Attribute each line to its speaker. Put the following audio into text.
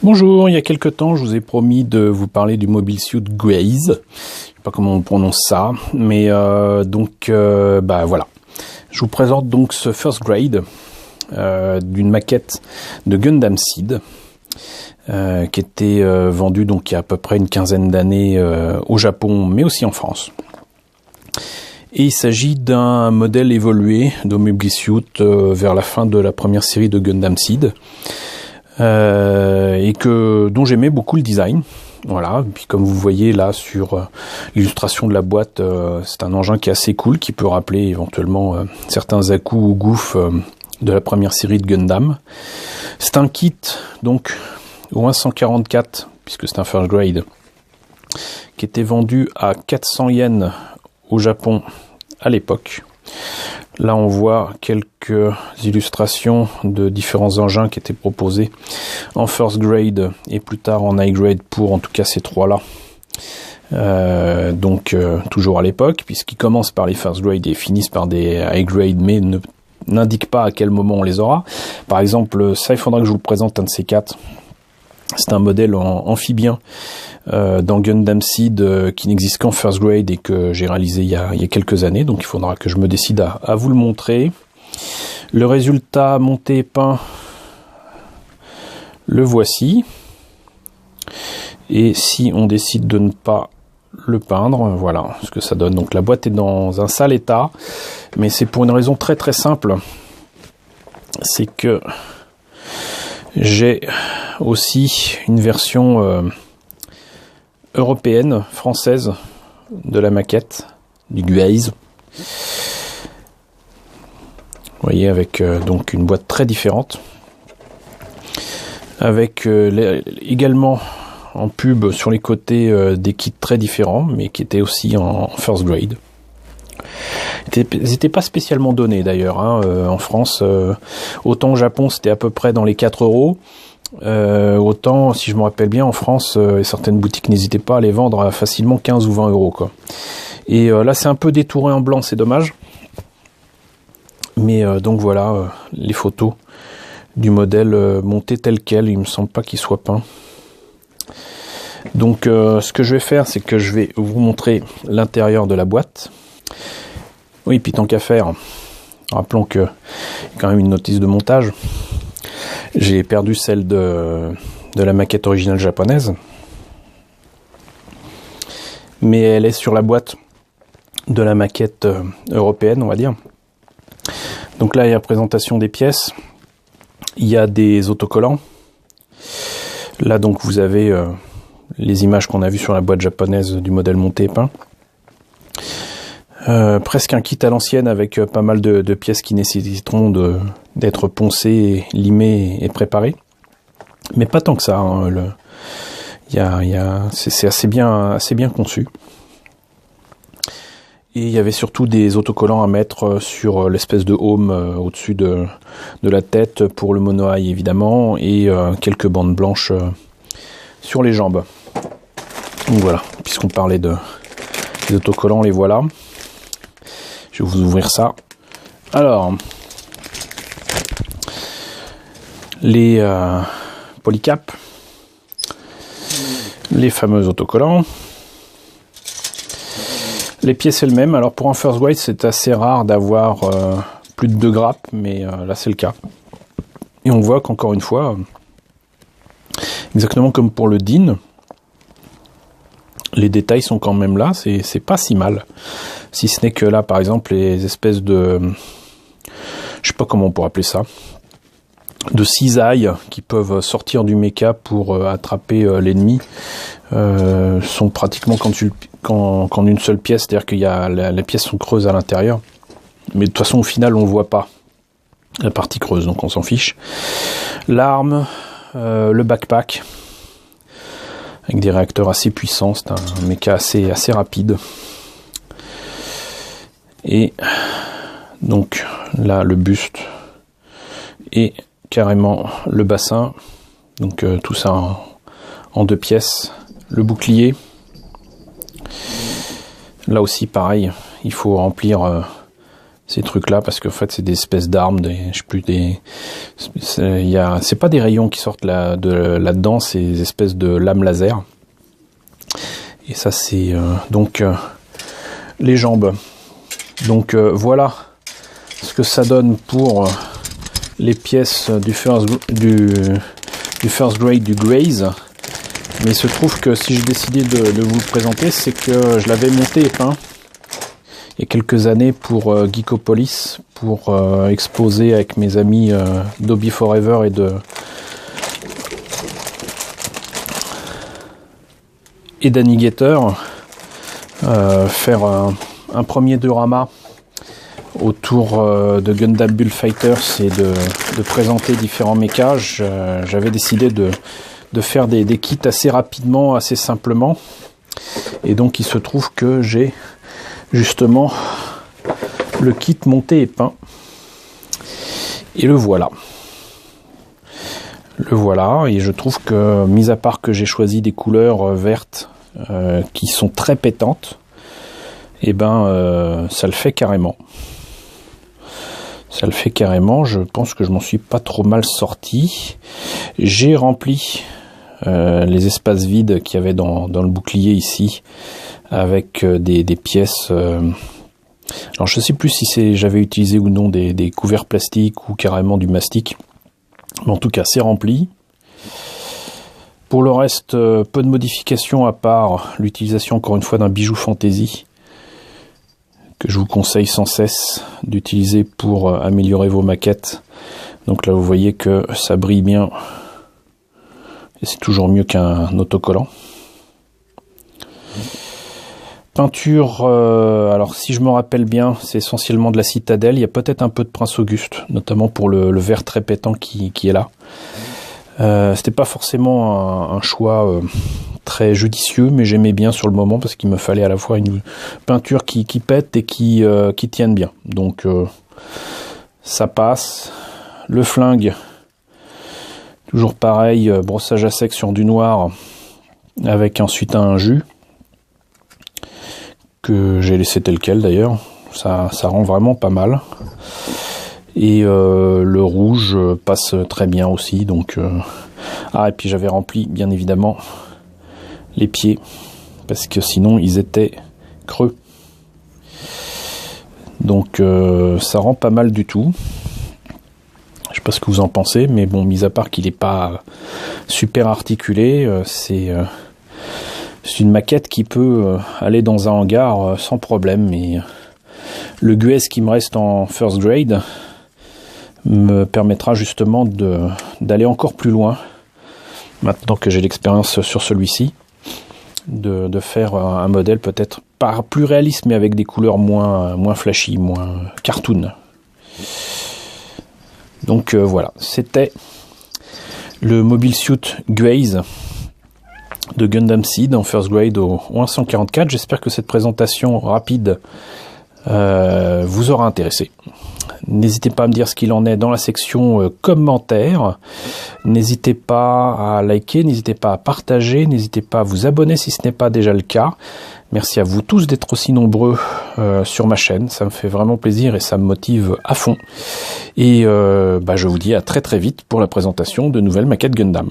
Speaker 1: Bonjour, il y a quelque temps, je vous ai promis de vous parler du Mobile Suit Graze. Je sais pas comment on prononce ça, mais voilà. Je vous présente donc ce First Grade d'une maquette de Gundam Seed qui était vendue donc il y a à peu près une quinzaine d'années au Japon, mais aussi en France. Et il s'agit d'un modèle évolué de Mobile Suit vers la fin de la première série de Gundam Seed. Dont j'aimais beaucoup le design. Voilà, et puis comme vous voyez là sur l'illustration de la boîte, c'est un engin qui est assez cool, qui peut rappeler éventuellement certains à-coups ou gouffes de la première série de Gundam. C'est un kit donc au 144, puisque c'est un first grade, qui était vendu à 400 yens au Japon à l'époque. Là, on voit quelques illustrations de différents engins qui étaient proposés en first grade et plus tard en high grade pour en tout cas ces trois-là. Toujours à l'époque, puisqu'ils commencent par les first grade et finissent par des high grade, mais n'indiquent pas à quel moment on les aura. Par exemple, ça, il faudra que je vous le présente un de ces quatre. C'est un modèle en amphibien dans Gundam Seed qui n'existe qu'en first grade et que j'ai réalisé il y a quelques années. Donc il faudra que je me décide à vous le montrer. Le résultat monté et peint, le voici. Et si on décide de ne pas le peindre, voilà ce que ça donne. Donc la boîte est dans un sale état, mais c'est pour une raison très très simple. C'est que j'ai aussi une version européenne, française de la maquette, du Graze. Vous voyez, avec donc une boîte très différente. Avec également en pub sur les côtés des kits très différents, mais qui étaient aussi en first grade. Ils n'étaient pas spécialement donnés d'ailleurs en France. Autant au Japon c'était à peu près dans les 4 €. Autant, si je me rappelle bien, en France, certaines boutiques n'hésitaient pas à les vendre à facilement 15 ou 20 €, quoi. Et là, c'est un peu détouré en blanc, c'est dommage. Mais donc voilà, les photos du modèle monté tel quel. Il me semble pas qu'il soit peint. Donc, ce que je vais faire, c'est que je vais vous montrer l'intérieur de la boîte. Oui, puis tant qu'à faire, rappelons que il y a quand même une notice de montage. J'ai perdu celle de la maquette originale japonaise, mais elle est sur la boîte de la maquette européenne, on va dire. Donc là, il y a la présentation des pièces, il y a des autocollants. Là, donc, vous avez les images qu'on a vues sur la boîte japonaise du modèle monté et peint. Presque un kit à l'ancienne avec pas mal de pièces qui nécessiteront d'être poncées, limées et préparées. Mais pas tant que ça. C'est assez bien conçu. Et il y avait surtout des autocollants à mettre sur l'espèce de home au-dessus de la tête pour le monoeil évidemment, et quelques bandes blanches sur les jambes. Donc voilà, puisqu'on parlait des autocollants, les voilà. Je vais vous ouvrir ça. Alors, les polycaps, les fameux autocollants, les pièces elles-mêmes. Alors pour un first grade, c'est assez rare d'avoir plus de 2 grappes, mais là c'est le cas. Et on voit qu'encore une fois, exactement comme pour le DIN, les détails sont quand même là, c'est pas si mal. Si ce n'est que là, par exemple, les espèces de... je sais pas comment on pourrait appeler ça. De cisailles qui peuvent sortir du mecha pour attraper l'ennemi sont pratiquement qu'en une seule pièce. C'est-à-dire qu'il y a les pièces sont creuses à l'intérieur. Mais de toute façon, au final, on ne voit pas la partie creuse, donc on s'en fiche. L'arme, le backpack, avec des réacteurs assez puissants, c'est un mecha assez rapide. Et donc là le buste et carrément le bassin, donc tout ça en 2 pièces. Le bouclier, là aussi pareil, il faut remplir ces trucs-là, parce qu'en fait c'est des espèces d'armes, je sais plus, c'est pas des rayons qui sortent là-dedans, c'est des espèces de lames laser. Et ça c'est donc les jambes. Donc voilà ce que ça donne pour les pièces du first grade du Graze. Mais il se trouve que si j'ai décidé de vous le présenter, c'est que je l'avais monté et peint il y a quelques années pour Geekopolis, pour exposer avec mes amis d'Hobby Forever et d'Annigator, faire un premier diorama autour de Gundam Bullfighters et de présenter différents mechas. J'avais décidé de faire des kits assez rapidement, assez simplement. Et donc il se trouve que j'ai justement le kit monté et peint. Et le voilà. Le voilà, et je trouve que, mis à part que j'ai choisi des couleurs vertes qui sont très pétantes, et ben ça le fait carrément. Ça le fait carrément, je pense que je m'en suis pas trop mal sorti. J'ai rempli les espaces vides qu'il y avait dans le bouclier ici, avec des pièces. Alors je sais plus si j'avais utilisé ou non des couverts plastiques ou carrément du mastic. Mais en tout cas, c'est rempli. Pour le reste, peu de modifications à part l'utilisation encore une fois d'un bijou fantaisie que je vous conseille sans cesse d'utiliser pour améliorer vos maquettes. Donc là, vous voyez que ça brille bien. Et c'est toujours mieux qu'un autocollant. Peinture, alors si je me rappelle bien, c'est essentiellement de la Citadelle. Il y a peut-être un peu de Prince Auguste, notamment pour le vert très pétant qui est là. C'était pas forcément un choix très judicieux, mais j'aimais bien sur le moment parce qu'il me fallait à la fois une peinture qui pète et qui tienne bien. Donc ça passe. Le flingue, toujours pareil, brossage à sec sur du noir avec ensuite un jus que j'ai laissé tel quel d'ailleurs. Ça rend vraiment pas mal. Et le rouge passe très bien aussi. Donc et puis j'avais rempli bien évidemment les pieds parce que sinon ils étaient creux. Donc ça rend pas mal du tout. Je sais pas ce que vous en pensez, mais bon, mis à part qu'il n'est pas super articulé, c'est une maquette qui peut aller dans un hangar sans problème. Mais le GUES qui me reste en first grade me permettra justement d'aller encore plus loin, maintenant que j'ai l'expérience sur celui-ci, de faire un modèle peut-être pas plus réaliste, mais avec des couleurs moins flashy, moins cartoon. Donc voilà, c'était le Mobile Suit Graze de Gundam Seed en first grade au 144. J'espère que cette présentation rapide vous aura intéressé. N'hésitez pas à me dire ce qu'il en est dans la section commentaires. N'hésitez pas à liker, n'hésitez pas à partager, n'hésitez pas à vous abonner si ce n'est pas déjà le cas. Merci à vous tous d'être aussi nombreux sur ma chaîne, ça me fait vraiment plaisir et ça me motive à fond. Et je vous dis à très très vite pour la présentation de nouvelles maquettes Gundam.